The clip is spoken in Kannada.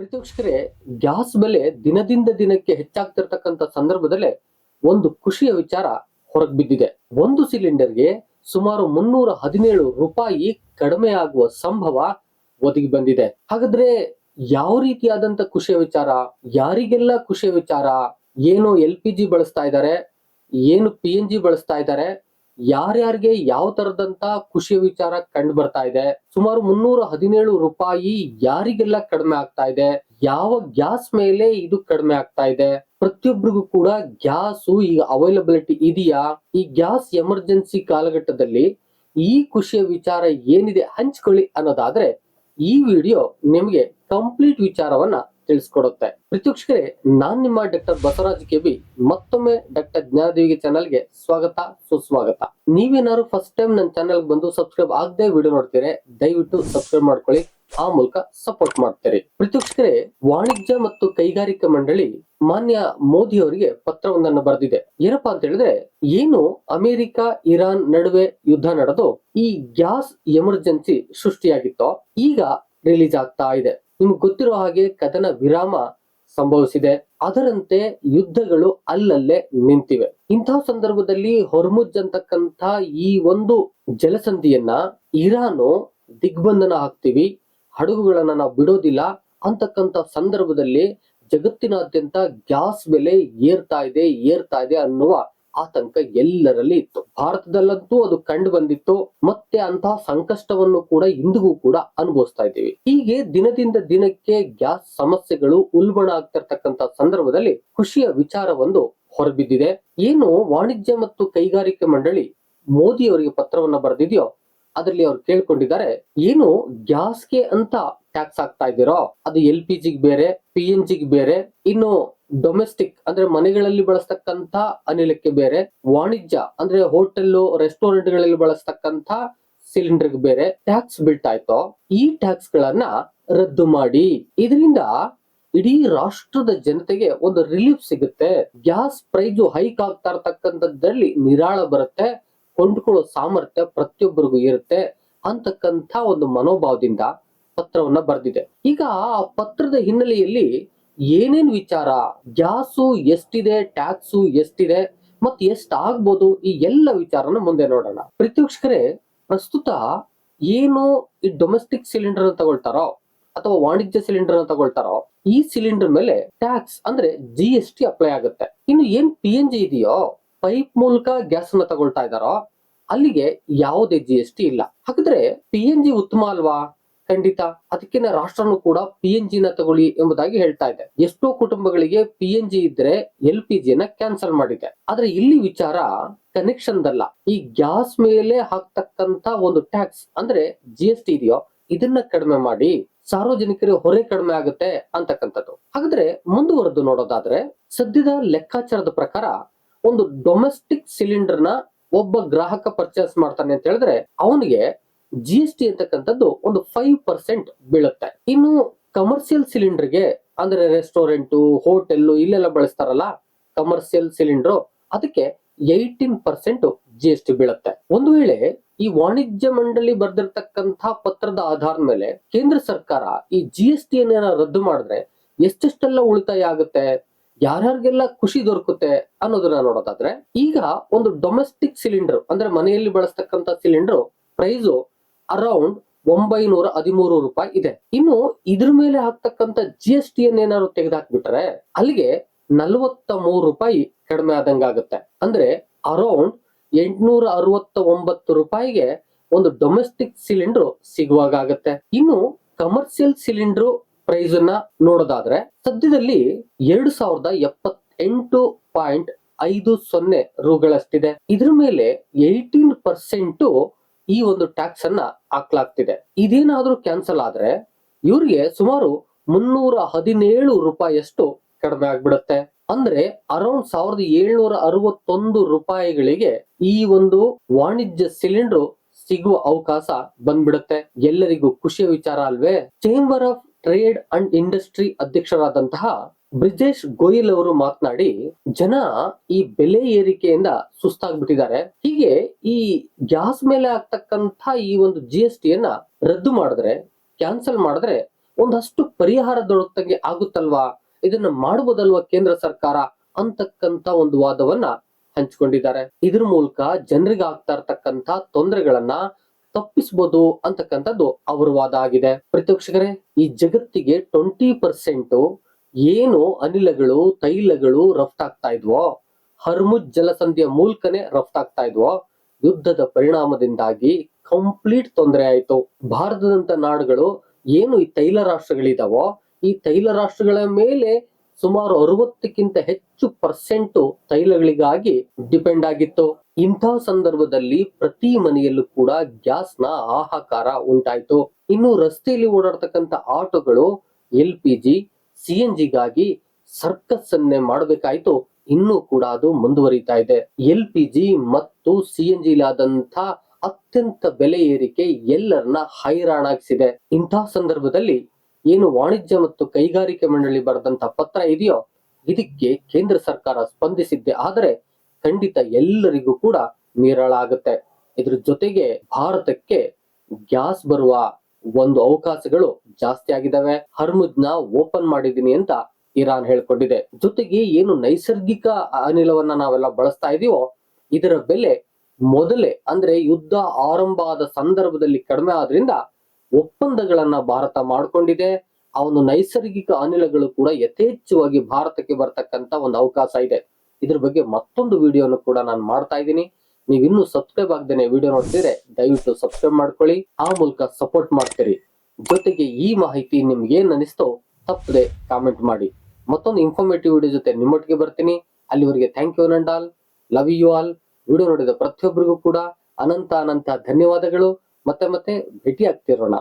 ಪ್ರತಿವೀಕ್ಷಕರೇ, ಗ್ಯಾಸ್ ಬೆಲೆ ದಿನದಿಂದ ದಿನಕ್ಕೆ ಹೆಚ್ಚಾಗ್ತಿರ್ತಕ್ಕಂಥ ಸಂದರ್ಭದಲ್ಲೇ ಒಂದು ಖುಷಿಯ ವಿಚಾರ ಹೊರಗೆ ಬಿದ್ದಿದೆ. ಒಂದು ಸಿಲಿಂಡರ್ಗೆ ಸುಮಾರು 317 ರೂಪಾಯಿ ಕಡಿಮೆ ಆಗುವ ಸಂಭವ ಒದಗಿ ಬಂದಿದೆ. ಹಾಗಾದ್ರೆ ಯಾವ ರೀತಿಯಾದಂತ ಖುಷಿಯ ವಿಚಾರ, ಯಾರಿಗೆಲ್ಲ ಖುಷಿಯ ವಿಚಾರ, ಏನು LPG ಬಳಸ್ತಾ ಇದ್ದಾರೆ, ಏನು PNG ಬಳಸ್ತಾ ಇದ್ದಾರೆ, ಯಾರ್ಯಾರಿಗೆ ಯಾವ ತರದಂತ ಖುಷಿಯ ವಿಚಾರ ಕಂಡು ಬರ್ತಾ ಇದೆ, ಸುಮಾರು 317 ರೂಪಾಯಿ ಯಾರಿಗೆಲ್ಲ ಕಡಿಮೆ ಆಗ್ತಾ ಇದೆ, ಯಾವ ಗ್ಯಾಸ್ ಮೇಲೆ ಇದು ಕಡಿಮೆ ಆಗ್ತಾ ಇದೆ, ಪ್ರತಿಯೊಬ್ಬರಿಗೂ ಕೂಡ ಗ್ಯಾಸ್ ಈಗ ಅವೈಲಬಿಲಿಟಿ ಇದೆಯಾ, ಈ ಗ್ಯಾಸ್ ಎಮರ್ಜೆನ್ಸಿ ಕಾಲಘಟ್ಟದಲ್ಲಿ ಈ ಖುಷಿಯ ವಿಚಾರ ಏನಿದೆ ಹಂಚ್ಕೊಳ್ಳಿ ಅನ್ನೋದಾದ್ರೆ ಈ ವಿಡಿಯೋ ನಿಮಗೆ ಕಂಪ್ಲೀಟ್ ವಿಚಾರವನ್ನ ತಿಳಿಸ್ಕೊಡುತ್ತೆ. ಪ್ರತಿವೀಕ್ಷಕರೇ, ನಾನ್ ನಿಮ್ಮ ಡಾಕ್ಟರ್ ಬಸವರಾಜ್ ಕೆಬಿ ಮತ್ತೊಮ್ಮೆ ಡಾಕ್ಟರ್ ಜ್ಞಾನದೇವಿಗೆ ಚಾನಲ್ಗೆ ಸ್ವಾಗತ ಸುಸ್ವಾಗತ. ನೀವೇನಾದ್ರು ಫಸ್ಟ್ ಟೈಮ್ ನನ್ನ ಚಾನಲ್ ಬಂದು ಸಬ್ಸ್ಕ್ರೈಬ್ ಆಗದೆ ವಿಡಿಯೋ ನೋಡ್ತೀರಿ, ದಯವಿಟ್ಟು ಸಬ್ಸ್ಕ್ರೈಬ್ ಮಾಡ್ಕೊಳ್ಳಿ, ಆ ಮೂಲಕ ಸಪೋರ್ಟ್ ಮಾಡ್ತೀರಿ. ಪ್ರತಿವೀಕ್ಷಕರೇ, ವಾಣಿಜ್ಯ ಮತ್ತು ಕೈಗಾರಿಕಾ ಮಂಡಳಿ ಮಾನ್ಯ ಮೋದಿ ಅವರಿಗೆ ಪತ್ರವೊಂದನ್ನು ಬರೆದಿದೆ. ಏನಪ್ಪಾ ಅಂತ ಹೇಳಿದ್ರೆ, ಏನು ಅಮೆರಿಕ ಇರಾನ್ ನಡುವೆ ಯುದ್ಧ ನಡೆದು ಈ ಗ್ಯಾಸ್ ಎಮರ್ಜೆನ್ಸಿ ಸೃಷ್ಟಿಯಾಗಿತ್ತೋ ಈಗ ರಿಲೀಸ್ ಆಗ್ತಾ ಇದೆ. ನಿಮ್ಗೆ ಗೊತ್ತಿರೋ ಹಾಗೆ ಕದನ ವಿರಾಮ ಸಂಭವಿಸಿದೆ, ಅದರಂತೆ ಯುದ್ಧಗಳು ಅಲ್ಲಲ್ಲೇ ನಿಂತಿವೆ. ಇಂತಹ ಸಂದರ್ಭದಲ್ಲಿ ಹೊರ್ಮುಜ್ ಅಂತಕ್ಕಂಥ ಈ ಒಂದು ಜಲಸಂಧಿಯನ್ನ ಇರಾನು ದಿಗ್ಬಂಧನ ಹಾಕ್ತಿವಿ, ಹಡಗುಗಳನ್ನ ನಾವು ಬಿಡೋದಿಲ್ಲ ಅಂತಕ್ಕಂಥ ಸಂದರ್ಭದಲ್ಲಿ ಜಗತ್ತಿನಾದ್ಯಂತ ಗ್ಯಾಸ್ ಬೆಲೆ ಏರ್ತಾ ಇದೆ ಅನ್ನುವ ಆತಂಕ ಎಲ್ಲರಲ್ಲಿ ಇತ್ತು. ಭಾರತದಲ್ಲಂತೂ ಅದು ಕಂಡು ಬಂದಿತ್ತು, ಮತ್ತೆ ಅಂತಹ ಸಂಕಷ್ಟವನ್ನು ಕೂಡ ಇಂದಿಗೂ ಕೂಡ ಅನುಭವಿಸ್ತಾ ಇದ್ದೀವಿ. ಹೀಗೆ ದಿನದಿಂದ ದಿನಕ್ಕೆ ಗ್ಯಾಸ್ ಸಮಸ್ಯೆಗಳು ಉಲ್ಬಣ ಆಗ್ತಿರ್ತಕ್ಕಂಥ ಸಂದರ್ಭದಲ್ಲಿ ಖುಷಿಯ ವಿಚಾರವೊಂದು ಹೊರಬಿದ್ದಿದೆ. ಏನು ವಾಣಿಜ್ಯ ಮತ್ತು ಕೈಗಾರಿಕಾ ಮಂಡಳಿ ಮೋದಿ ಅವರಿಗೆ ಪತ್ರವನ್ನ ಬರೆದಿದೆಯೋ ಅದರಲ್ಲಿ ಅವ್ರು ಕೇಳ್ಕೊಂಡಿದ್ದಾರೆ, ಏನು ಗ್ಯಾಸ್ಗೆ ಅಂತ ಟ್ಯಾಕ್ಸ್ ಆಗ್ತಾ ಇದ್ದೀರೋ ಅದು LPG ಬೇರೆ, PNG ಬೇರೆ, ಇನ್ನು ಡೊಮೆಸ್ಟಿಕ್ ಅಂದ್ರೆ ಮನೆಗಳಲ್ಲಿ ಬಳಸ್ತಕ್ಕಂತ ಅನಿಲಕ್ಕೆ ಬೇರೆ, ವಾಣಿಜ್ಯ ಅಂದ್ರೆ ಹೋಟೆಲ್ ರೆಸ್ಟೋರೆಂಟ್ ಗಳಲ್ಲಿ ಬಳಸ್ತಕ್ಕಂತ ಸಿಲಿಂಡರ್ ಬೇರೆ ಟ್ಯಾಕ್ಸ್ ಬೀಳ್ತಾ ಇತ್ತೋ ಈ ಟ್ಯಾಕ್ಸ್ ಗಳನ್ನ ರದ್ದು ಮಾಡಿ. ಇದರಿಂದ ಇಡೀ ರಾಷ್ಟ್ರದ ಜನತೆಗೆ ಒಂದು ರಿಲೀಫ್ ಸಿಗುತ್ತೆ. ಗ್ಯಾಸ್ ಪ್ರೈಸ್ ಹೈಕ್ ಆಗ್ತಾ ಇರ್ತಕ್ಕಂಥದ್ರಲ್ಲಿ ನಿರಾಳ ಬರುತ್ತೆ, ಕೊಂಡ್ಕೊಳ್ಳೋ ಸಾಮರ್ಥ್ಯ ಪ್ರತಿಯೊಬ್ಬರಿಗೂ ಇರುತ್ತೆ ಅಂತಕ್ಕಂಥ ಒಂದು ಮನೋಭಾವದಿಂದ ಪತ್ರವನ್ನ ಬರೆದಿದೆ. ಈಗ ಆ ಪತ್ರದ ಹಿನ್ನೆಲೆಯಲ್ಲಿ ಏನೇನ್ ವಿಚಾರ, ಗ್ಯಾಸು ಎಷ್ಟಿದೆ, ಟ್ಯಾಕ್ಸು ಎಷ್ಟಿದೆ, ಮತ್ತೆ ಎಷ್ಟು ಆಗ್ಬೋದು, ಈ ಎಲ್ಲ ವಿಚಾರನ ಮುಂದೆ ನೋಡೋಣ. ಪ್ರತಿವೀಕ್ಷಕರೇ, ಪ್ರಸ್ತುತ ಏನು ಈ ಡೊಮೆಸ್ಟಿಕ್ ಸಿಲಿಂಡರ್ ತಗೊಳ್ತಾರೋ ಅಥವಾ ವಾಣಿಜ್ಯ ಸಿಲಿಂಡರ್ ತಗೊಳ್ತಾರೋ ಈ ಸಿಲಿಂಡರ್ ಮೇಲೆ ಟ್ಯಾಕ್ಸ್ ಅಂದ್ರೆ GST ಅಪ್ಲೈ ಆಗುತ್ತೆ. ಇನ್ನು ಏನ್ PNG ಇದೆಯೋ, ಪೈಪ್ ಮೂಲಕ ಗ್ಯಾಸ್ ಅನ್ನ ತಗೊಳ್ತಾ ಇದ್ದಾರೋ ಅಲ್ಲಿಗೆ ಯಾವುದೇ GST ಇಲ್ಲ. ಹಾಗಾದ್ರೆ PNG ಉತ್ತಮ ಅಲ್ವಾ? ಖಂಡಿತ. ಅದಕ್ಕೆ ರಾಷ್ಟ್ರನು ಕೂಡ PNG ನ ತಗೊಳ್ಳಿ ಎಂಬುದಾಗಿ ಹೇಳ್ತಾ ಇದೆ. ಎಷ್ಟೋ ಕುಟುಂಬಗಳಿಗೆ PNG ಇದ್ರೆ LPG ನ ಕ್ಯಾನ್ಸಲ್ ಮಾಡಿದೆ. ಆದ್ರೆ ಇಲ್ಲಿ ವಿಚಾರ ಕನೆಕ್ಷನ್ ದಲ್ಲ, ಈ ಗ್ಯಾಸ್ ಮೇಲೆ ಹಾಕ್ತಕ್ಕಂತ ಒಂದು ಟ್ಯಾಕ್ಸ್ ಅಂದ್ರೆ GST ಇದೆಯೋ ಇದನ್ನ ಕಡಿಮೆ ಮಾಡಿ ಸಾರ್ವಜನಿಕರಿಗೆ ಹೊರೆ ಕಡಿಮೆ ಆಗುತ್ತೆ ಅಂತಕ್ಕಂಥದ್ದು. ಹಾಗಾದ್ರೆ ಮುಂದುವರೆದು ನೋಡೋದಾದ್ರೆ ಸದ್ಯದ ಲೆಕ್ಕಾಚಾರದ ಪ್ರಕಾರ ಒಂದು ಡೊಮೆಸ್ಟಿಕ್ ಸಿಲಿಂಡರ್ ನ ಒಬ್ಬ ಗ್ರಾಹಕ ಪರ್ಚೇಸ್ ಮಾಡ್ತಾನೆ ಅಂತ ಹೇಳಿದ್ರೆ ಅವನಿಗೆ GST ಅಂತಕ್ಕಂಥದ್ದು ಒಂದು 5% ಬೀಳುತ್ತೆ. ಇನ್ನು ಕಮರ್ಷಿಯಲ್ ಸಿಲಿಂಡರ್ಗೆ ಅಂದ್ರೆ ರೆಸ್ಟೋರೆಂಟ್, ಹೋಟೆಲ್ ಇಲ್ಲೆಲ್ಲ ಬಳಸ್ತಾರಲ್ಲ ಕಮರ್ಷಿಯಲ್ ಸಿಲಿಂಡರ್, ಅದಕ್ಕೆ 18% GST ಬೀಳುತ್ತೆ. ಒಂದು ವೇಳೆ ಈ ವಾಣಿಜ್ಯ ಮಂಡಳಿ ಬರೆದಿರ್ತಕ್ಕಂಥ ಪತ್ರದ ಆಧಾರದ ಮೇಲೆ ಕೇಂದ್ರ ಸರ್ಕಾರ ಈ GST ಅನ್ನ ರದ್ದು ಮಾಡಿದ್ರೆ ಎಷ್ಟೆಷ್ಟೆಲ್ಲ ಉಳಿತಾಯ ಆಗುತ್ತೆ, ಯಾರ್ಯಾರಿಗೆಲ್ಲ ಖುಷಿ ದೊರಕುತ್ತೆ ಅನ್ನೋದನ್ನ ನೋಡೋದಾದ್ರೆ, ಈಗ ಒಂದು ಡೊಮೆಸ್ಟಿಕ್ ಸಿಲಿಂಡರ್ ಅಂದ್ರೆ ಮನೆಯಲ್ಲಿ ಬಳಸ್ತಕ್ಕಂಥ ಸಿಲಿಂಡರ್ ಪ್ರೈಸು ಅರೌಂಡ್ 913 ರೂಪಾಯಿ ಇದೆ. ಇನ್ನು ಇದ್ರ ಮೇಲೆ ಹಾಕ್ತಕ್ಕಂಥ GST ಏನಾದ್ರು ತೆಗೆದಾಕ್ಬಿಟ್ರೆ ಅಲ್ಲಿಗೆ 43 ರೂಪಾಯಿ ಕಡಿಮೆ ಆದಂಗಾಗುತ್ತೆ. ಅಂದ್ರೆ ಅರೌಂಡ್ 869 ರೂಪಾಯಿಗೆ ಒಂದು ಡೊಮೆಸ್ಟಿಕ್ ಸಿಲಿಂಡರ್ ಸಿಗುವಾಗ ಆಗುತ್ತೆ. ಇನ್ನು ಕಮರ್ಷಿಯಲ್ ಸಿಲಿಂಡರ್ ಪ್ರೈಸ್ ಅನ್ನ ನೋಡೋದಾದ್ರೆ ಸದ್ಯದಲ್ಲಿ 2078.50 ರೂಗಳಷ್ಟಿದೆ. ಇದ್ರ ಮೇಲೆ 18% ಈ ಒಂದು ಟ್ಯಾಕ್ಸ್ ಅನ್ನ ಹಾಕ್ಲಾಗ್ತಿದೆ. ಇದೇನಾದ್ರೂ ಕ್ಯಾನ್ಸಲ್ ಆದ್ರೆ ಇವ್ರಿಗೆ ಸುಮಾರು 317 ರೂಪಾಯಿಯಷ್ಟು ಕಡಿಮೆ ಆಗ್ಬಿಡುತ್ತೆ. ಅಂದ್ರೆ ಅರೌಂಡ್ 1761 ರೂಪಾಯಿಗಳಿಗೆ ಈ ಒಂದು ವಾಣಿಜ್ಯ ಸಿಲಿಂಡರ್ ಸಿಗುವ ಅವಕಾಶ ಬಂದ್ಬಿಡುತ್ತೆ. ಎಲ್ಲರಿಗೂ ಖುಷಿಯ ವಿಚಾರ ಅಲ್ವೇ? Chamber of trade and industry ಅಧ್ಯಕ್ಷರಾದಂತಹ ಬ್ರಿಜೇಶ್ ಗೋಯಲ್ ಅವರು ಮಾತನಾಡಿ, ಜನ ಈ ಬೆಲೆ ಏರಿಕೆಯಿಂದ ಸುಸ್ತಾಗ್ಬಿಟ್ಟಿದ್ದಾರೆ, ಹೀಗೆ ಈ ಗ್ಯಾಸ್ ಮೇಲೆ ಆಗ್ತಕ್ಕಂಥ ಈ ಒಂದು GST ರದ್ದು ಮಾಡಿದ್ರೆ, ಕ್ಯಾನ್ಸಲ್ ಮಾಡಿದ್ರೆ ಒಂದಷ್ಟು ಪರಿಹಾರ ದೊರಕಂಗೆ ಆಗುತ್ತಲ್ವಾ, ಇದನ್ನ ಮಾಡಬಹುದಲ್ವಾ ಕೇಂದ್ರ ಸರ್ಕಾರ ಅಂತಕ್ಕಂತ ಒಂದು ವಾದವನ್ನ ಹಂಚಿಕೊಂಡಿದ್ದಾರೆ. ಇದ್ರ ಮೂಲಕ ಜನರಿಗೆ ಆಗ್ತಾ ಇರ್ತಕ್ಕಂತ ತೊಂದರೆಗಳನ್ನ ತಪ್ಪಿಸಬಹುದು ಅಂತಕ್ಕಂಥದ್ದು ಅವರ ವಾದ ಆಗಿದೆ. ಪ್ರತಿಪಕ್ಷಕರೇ, ಈ ಜಗತ್ತಿಗೆ 20% ಏನು ಅನಿಲಗಳು ತೈಲಗಳು ರಫ್ತಾಗ್ತಾ ಇದ್ವೋ, ಹರ್ಮುಜ್ ಜಲಸಂಧಿಯ ಮೂಲಕನೇ ರಫ್ತಾಗ್ತಾ ಇದ್ವೋ, ಯುದ್ಧದ ಪರಿಣಾಮದಿಂದಾಗಿ ಕಂಪ್ಲೀಟ್ ತೊಂದರೆ ಆಯ್ತು. ಭಾರತದಂತ ನಾಡುಗಳು ಏನು ಈ ತೈಲ ರಾಷ್ಟ್ರಗಳಿದಾವೋ, ಈ ತೈಲ ರಾಷ್ಟ್ರಗಳ ಮೇಲೆ ಸುಮಾರು 60ಕ್ಕಿಂತ ಹೆಚ್ಚು % ತೈಲಗಳಿಗಾಗಿ ಡಿಪೆಂಡ್ ಆಗಿತ್ತು. ಇಂತಹ ಸಂದರ್ಭದಲ್ಲಿ ಪ್ರತಿ ಮನೆಯಲ್ಲೂ ಕೂಡ ಗ್ಯಾಸ್ ನ ಹಾಹಾಕಾರ ಉಂಟಾಯ್ತು. ಇನ್ನು ರಸ್ತೆಯಲ್ಲಿ ಓಡಾಡ್ತಕ್ಕಂತ ಆಟೋಗಳು LPG CNG ಗಾಗಿ ಸರ್ಕಸ್ ಅನ್ನೇ ಮಾಡಬೇಕಾಯ್ತು. ಇನ್ನೂ ಕೂಡ ಅದು ಮುಂದುವರಿತಾ ಇದೆ. LPG ಮತ್ತು CNG ಲಾದಂಥ ಅತ್ಯಂತ ಬೆಲೆ ಏರಿಕೆ ಎಲ್ಲರನ್ನ ಹೈರಾಣಾಗಿಸಿದೆ. ಇಂತಹ ಸಂದರ್ಭದಲ್ಲಿ ಏನು ವಾಣಿಜ್ಯ ಮತ್ತು ಕೈಗಾರಿಕೆ ಮಂಡಳಿ ಬರೆದಂತ ಪತ್ರ ಇದೆಯೋ, ಇದಕ್ಕೆ ಕೇಂದ್ರ ಸರ್ಕಾರ ಸ್ಪಂದಿಸಿದ್ದೆ ಆದರೆ ಖಂಡಿತ ಎಲ್ಲರಿಗೂ ಕೂಡ ನಿರಾಳ ಆಗುತ್ತೆ. ಇದ್ರ ಜೊತೆಗೆ ಭಾರತಕ್ಕೆ ಗ್ಯಾಸ್ ಬರುವ ಒಂದು ಅವಕಾಶಗಳು ಜಾಸ್ತಿ ಆಗಿದಾವೆ. ಹರ್ಮುಜ್ ನ ಓಪನ್ ಮಾಡಿದೀನಿ ಅಂತ ಇರಾನ್ ಹೇಳ್ಕೊಂಡಿದೆ. ಜೊತೆಗೆ ಏನು ನೈಸರ್ಗಿಕ ಅನಿಲವನ್ನ ನಾವೆಲ್ಲ ಬಳಸ್ತಾ ಇದೀವೋ, ಇದರ ಬೆಲೆ ಮೊದಲೇ ಅಂದ್ರೆ ಯುದ್ಧ ಆರಂಭ ಆದ ಸಂದರ್ಭದಲ್ಲಿ ಕಡಿಮೆ ಆದ್ರಿಂದ ಒಪ್ಪಂದಗಳನ್ನ ಭಾರತ ಮಾಡ್ಕೊಂಡಿದೆ. ಆ ಒಂದು ನೈಸರ್ಗಿಕ ಅನಿಲಗಳು ಕೂಡ ಯಥೇಚ್ಛವಾಗಿ ಭಾರತಕ್ಕೆ ಬರ್ತಕ್ಕಂತ ಒಂದು ಅವಕಾಶ ಇದೆ. ಇದ್ರ ಬಗ್ಗೆ ಮತ್ತೊಂದು ವಿಡಿಯೋನು ಕೂಡ ನಾನು ಮಾಡ್ತಾ ಇದ್ದೀನಿ. ನೀವು ಇನ್ನೂ ಸಬ್ಸ್ಕ್ರೈಬ್ ಆಗದೇನೆ ವಿಡಿಯೋ ನೋಡ್ತಿದ್ರೆ ದಯವಿಟ್ಟು ಸಬ್ಸ್ಕ್ರೈಬ್ ಮಾಡ್ಕೊಳ್ಳಿ, ಆ ಮೂಲಕ ಸಪೋರ್ಟ್ ಮಾಡ್ತೀರಿ. ಜೊತೆಗೆ ಈ ಮಾಹಿತಿ ನಿಮ್ಗೆ ಏನ್ ಅನಿಸ್ತೋ ತಪ್ಪದೆ ಕಾಮೆಂಟ್ ಮಾಡಿ. ಮತ್ತೊಂದು ಇನ್ಫಾರ್ಮೇಟಿವ್ ವಿಡಿಯೋ ಜೊತೆ ನಿಮ್ಮೊಟ್ಟಿಗೆ ಬರ್ತೀನಿ. ಅಲ್ಲಿವರೆಗೆ thank you and all, love you all. Video ನೋಡಿದ ಪ್ರತಿಯೊಬ್ಬರಿಗೂ ಕೂಡ ಅನಂತ ಧನ್ಯವಾದಗಳು. ಮತ್ತೆ ಭೇಟಿ ಆಗ್ತಿರೋಣ.